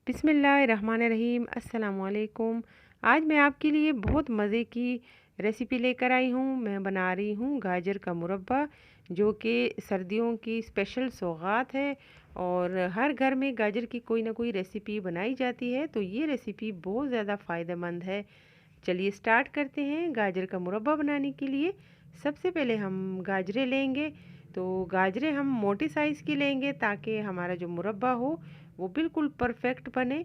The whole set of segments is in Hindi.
बिस्मिल्लाहिर्रहमानिर्रहीम अस्सलामुअलैकुम। आज मैं आपके लिए बहुत मज़े की रेसिपी लेकर आई हूँ। मैं बना रही हूँ गाजर का मुरब्बा, जो कि सर्दियों की स्पेशल सौगात है। और हर घर में गाजर की कोई ना कोई रेसिपी बनाई जाती है, तो ये रेसिपी बहुत ज़्यादा फ़ायदेमंद है। चलिए स्टार्ट करते हैं। गाजर का मुरब्बा बनाने के लिए सबसे पहले हम गाजरें लेंगे। तो गाजरें हम मोटे साइज़ की लेंगे ताकि हमारा जो मुरब्बा हो वो बिल्कुल परफेक्ट बने।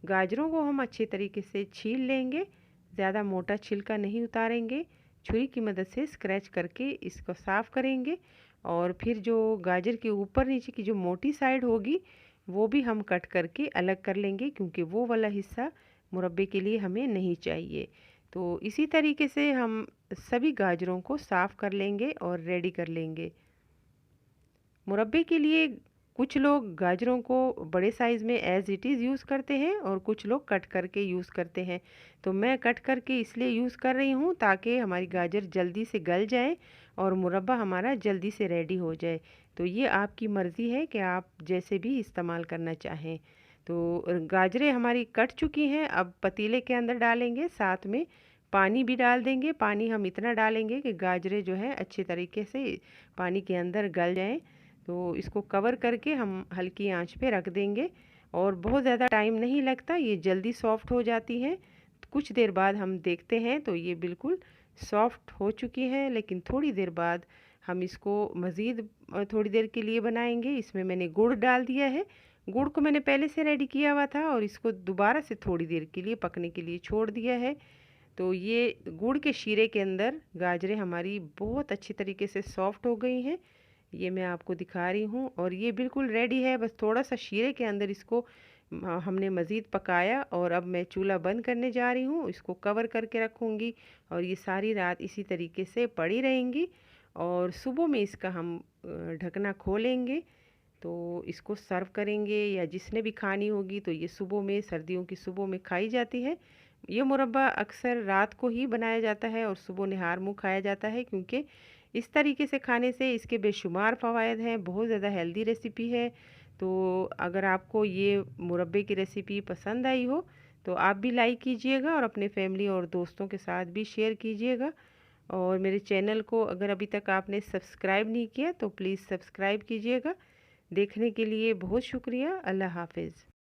गाजरों को हम अच्छे तरीके से छील लेंगे, ज़्यादा मोटा छिलका नहीं उतारेंगे। छुरी की मदद से स्क्रैच करके इसको साफ़ करेंगे। और फिर जो गाजर के ऊपर नीचे की जो मोटी साइड होगी वो भी हम कट करके अलग कर लेंगे, क्योंकि वो वाला हिस्सा मुरब्बे के लिए हमें नहीं चाहिए। तो इसी तरीके से हम सभी गाजरों को साफ़ कर लेंगे और रेडी कर लेंगे। मुरब्बे के लिए कुछ लोग गाजरों को बड़े साइज़ में एज़ इट इज़ यूज़ करते हैं और कुछ लोग कट करके यूज़ करते हैं। तो मैं कट करके इसलिए यूज़ कर रही हूँ ताकि हमारी गाजर जल्दी से गल जाए और मुरब्बा हमारा जल्दी से रेडी हो जाए। तो ये आपकी मर्ज़ी है कि आप जैसे भी इस्तेमाल करना चाहें। तो गाजरें हमारी कट चुकी हैं। अब पतीले के अंदर डालेंगे, साथ में पानी भी डाल देंगे। पानी हम इतना डालेंगे कि गाजरें जो है अच्छे तरीके से पानी के अंदर गल जाएँ। तो इसको कवर करके हम हल्की आंच पे रख देंगे। और बहुत ज़्यादा टाइम नहीं लगता, ये जल्दी सॉफ्ट हो जाती है। कुछ देर बाद हम देखते हैं तो ये बिल्कुल सॉफ्ट हो चुकी है। लेकिन थोड़ी देर बाद हम इसको मज़ीद थोड़ी देर के लिए बनाएंगे। इसमें मैंने गुड़ डाल दिया है। गुड़ को मैंने पहले से रेडी किया हुआ था और इसको दोबारा से थोड़ी देर के लिए पकने के लिए छोड़ दिया है। तो ये गुड़ के शीरे के अंदर गाजरें हमारी बहुत अच्छी तरीके से सॉफ्ट हो गई हैं। ये मैं आपको दिखा रही हूँ और ये बिल्कुल रेडी है। बस थोड़ा सा शीरे के अंदर इसको हमने मज़ीद पकाया। और अब मैं चूल्हा बंद करने जा रही हूँ, इसको कवर करके रखूँगी और ये सारी रात इसी तरीके से पड़ी रहेंगी। और सुबह में इसका हम ढकना खोलेंगे तो इसको सर्व करेंगे, या जिसने भी खानी होगी तो ये सुबह में, सर्दियों की सुबह में खाई जाती है। ये मुरब्बा अक्सर रात को ही बनाया जाता है और सुबह निहार मुँह खाया जाता है, क्योंकि इस तरीके से खाने से इसके बेशुमार फ़वाइद हैं। बहुत ज़्यादा हेल्दी रेसिपी है। तो अगर आपको ये मुरब्बे की रेसिपी पसंद आई हो तो आप भी लाइक कीजिएगा और अपने फैमिली और दोस्तों के साथ भी शेयर कीजिएगा। और मेरे चैनल को अगर अभी तक आपने सब्सक्राइब नहीं किया तो प्लीज़ सब्सक्राइब कीजिएगा। देखने के लिए बहुत शुक्रिया। अल्लाह हाफ़िज़।